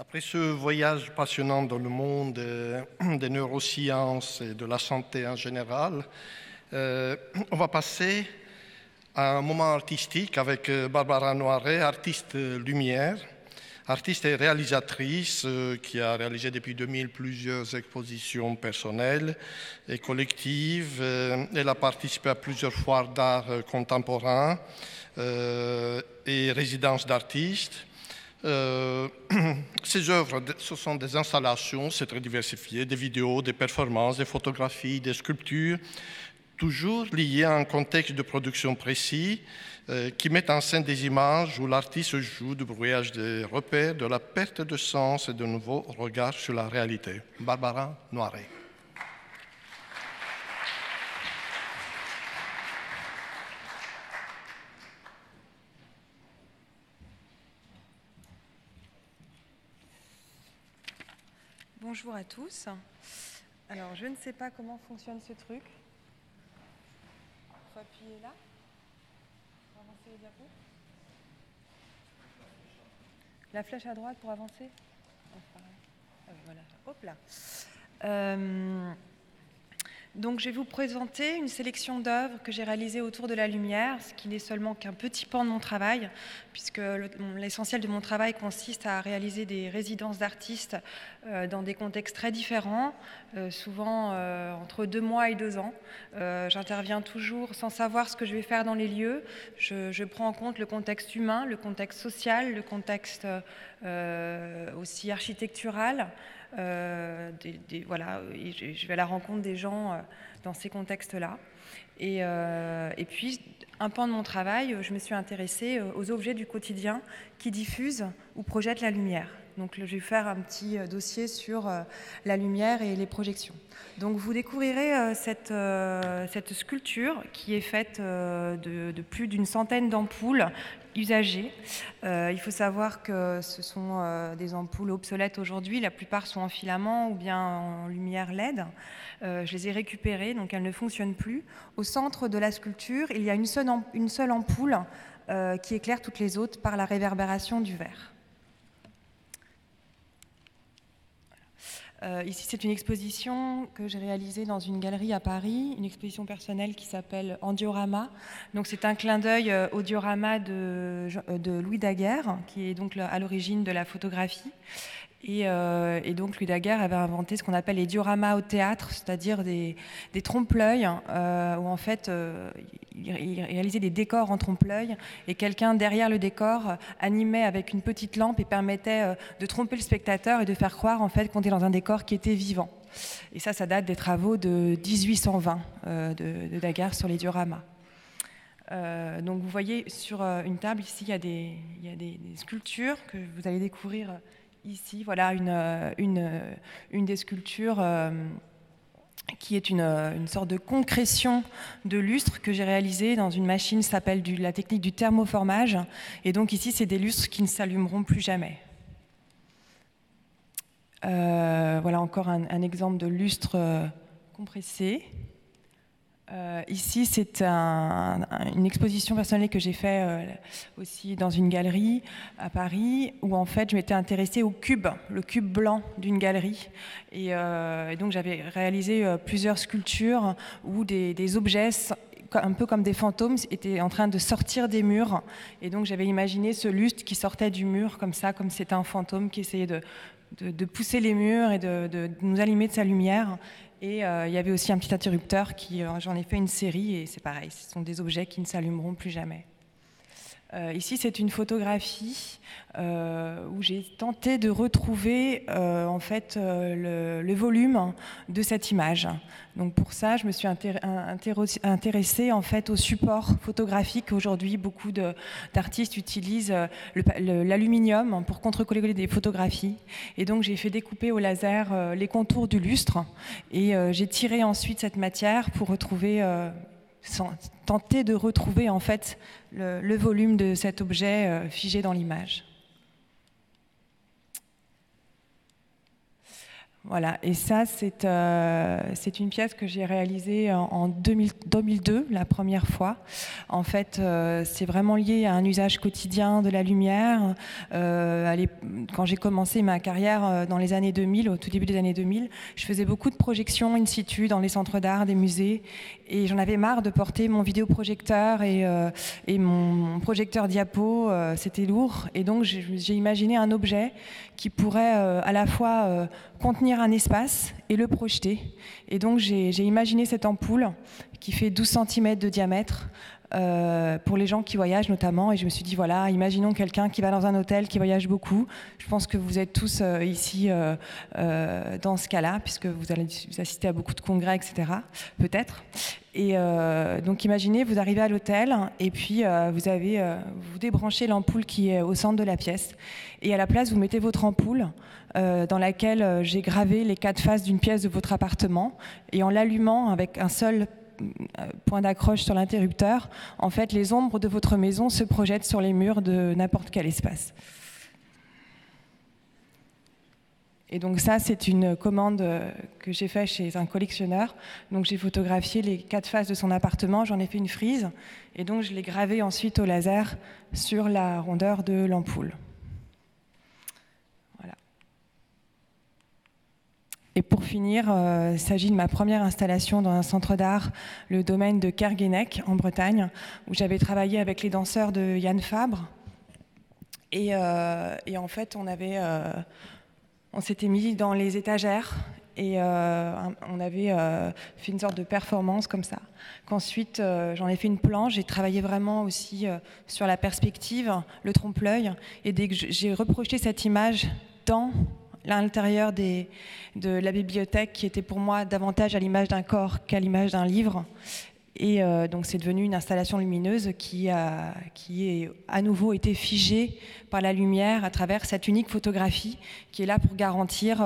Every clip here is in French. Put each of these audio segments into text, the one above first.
Après ce voyage passionnant dans le monde des neurosciences et de la santé en général, on va passer à un moment artistique avec Barbara Noiret, artiste lumière, artiste et réalisatrice qui a réalisé depuis 2000 plusieurs expositions personnelles et collectives. Elle a participé à plusieurs foires d'art contemporain et résidences d'artistes. Ces œuvres, ce sont des installations, c'est très diversifié, des vidéos, des performances, des photographies, des sculptures, toujours liées à un contexte de production précis qui met en scène des images où l'artiste joue du brouillage des repères, de la perte de sens et de nouveaux regards sur la réalité. Barbara Noiret. Bonjour à tous. Alors, je ne sais pas comment fonctionne ce truc. Il faut appuyer là pour avancer les diapos. La flèche à droite pour avancer. Ah, voilà. Hop là. Donc, je vais vous présenter une sélection d'œuvres que j'ai réalisées autour de la lumière, ce qui n'est seulement qu'un petit pan de mon travail, puisque l'essentiel de mon travail consiste à réaliser des résidences d'artistes dans des contextes très différents, souvent entre 2 mois et 2 ans. J'interviens toujours sans savoir ce que je vais faire dans les lieux. Je prends en compte le contexte humain, le contexte social, le contexte aussi architectural. Voilà, et je vais à la rencontre des gens dans ces contextes-là. Et puis, un pan de mon travail, je me suis intéressée aux objets du quotidien qui diffusent ou projettent la lumière. Donc, je vais faire un petit dossier sur la lumière et les projections. Donc, vous découvrirez cette sculpture qui est faite de plus d'une centaine d'ampoules usagées. Il faut savoir que ce sont des ampoules obsolètes aujourd'hui. La plupart sont en filament ou bien en lumière LED. Je les ai récupérées, donc elles ne fonctionnent plus. Au centre de la sculpture, il y a une seule ampoule qui éclaire toutes les autres par la réverbération du verre. Ici, c'est une exposition que j'ai réalisée dans une galerie à Paris, une exposition personnelle qui s'appelle Endiorama. Donc, c'est un clin d'œil au diorama de Louis Daguerre, qui est donc à l'origine de la photographie. Et donc, Louis Daguerre avait inventé ce qu'on appelle les dioramas au théâtre, c'est-à-dire des trompe-l'œil, où en fait, il réalisait des décors en trompe-l'œil, et quelqu'un derrière le décor animait avec une petite lampe et permettait de tromper le spectateur et de faire croire en fait qu'on était dans un décor qui était vivant. Et ça date des travaux de 1820 de Daguerre sur les dioramas. Donc, vous voyez sur une table ici, il y a des sculptures que vous allez découvrir. Ici, voilà une des sculptures qui est une sorte de concrétion de lustre que j'ai réalisée dans une machine qui s'appelle la technique du thermoformage. Et donc ici, c'est des lustres qui ne s'allumeront plus jamais. Voilà encore un exemple de lustre compressé. Ici, c'est une exposition personnelle que j'ai faite aussi dans une galerie à Paris, où en fait je m'étais intéressée au cube, le cube blanc d'une galerie. Et donc j'avais réalisé plusieurs sculptures où des objets, un peu comme des fantômes, étaient en train de sortir des murs. Et donc j'avais imaginé ce lustre qui sortait du mur comme ça, comme c'était un fantôme qui essayait de pousser les murs et de nous allumer de sa lumière. Et il y avait aussi un petit interrupteur j'en ai fait une série et c'est pareil, ce sont des objets qui ne s'allumeront plus jamais. Ici, c'est une photographie où j'ai tenté de retrouver en fait le volume de cette image. Donc pour ça, je me suis intéressée en fait au support photographique. Aujourd'hui, beaucoup d'artistes utilisent l'aluminium pour contrecoller des photographies. Et donc j'ai fait découper au laser les contours du lustre et j'ai tiré ensuite cette matière pour tenter de retrouver en fait le volume de cet objet figé dans l'image. Voilà, et ça, c'est une pièce que j'ai réalisée en 2002, la première fois. En fait, c'est vraiment lié à un usage quotidien de la lumière. Quand j'ai commencé ma carrière dans les années 2000, au tout début des années 2000, je faisais beaucoup de projections in situ dans les centres d'art, des musées, et j'en avais marre de porter mon vidéoprojecteur et mon projecteur diapo, c'était lourd. Et donc, j'ai imaginé un objet qui pourrait à la fois contenir un espace et le projeter. Et donc j'ai imaginé cette ampoule qui fait 12 cm de diamètre pour les gens qui voyagent notamment. Et je me suis dit, voilà, imaginons quelqu'un qui va dans un hôtel, qui voyage beaucoup. Je pense que vous êtes tous ici dans ce cas-là, puisque vous allez assister à beaucoup de congrès, etc. Peut-être. Et donc imaginez, vous arrivez à l'hôtel et puis vous débranchez l'ampoule qui est au centre de la pièce. Et à la place, vous mettez votre ampoule dans laquelle j'ai gravé les 4 faces d'une pièce de votre appartement. Et en l'allumant avec un seul point d'accroche sur l'interrupteur, en fait, les ombres de votre maison se projettent sur les murs de n'importe quel espace. Et donc ça, c'est une commande que j'ai faite chez un collectionneur. Donc j'ai photographié les 4 faces de son appartement, j'en ai fait une frise, et donc je l'ai gravé ensuite au laser sur la rondeur de l'ampoule. Voilà. Et pour finir, il s'agit de ma première installation dans un centre d'art, le domaine de Kerguénec, en Bretagne, où j'avais travaillé avec les danseurs de Yann Fabre. Et en fait, on s'était mis dans les étagères et on avait fait une sorte de performance comme ça. Qu'ensuite, j'en ai fait une planche. J'ai travaillé vraiment aussi sur la perspective, le trompe-l'œil. Et dès que j'ai reprojeté cette image dans l'intérieur de la bibliothèque, qui était pour moi davantage à l'image d'un corps qu'à l'image d'un livre. Et donc c'est devenu une installation lumineuse qui a à nouveau été figée par la lumière à travers cette unique photographie qui est là pour garantir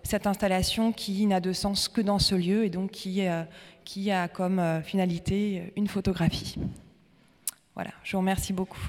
cette installation qui n'a de sens que dans ce lieu et donc qui a comme finalité une photographie. Voilà, je vous remercie beaucoup.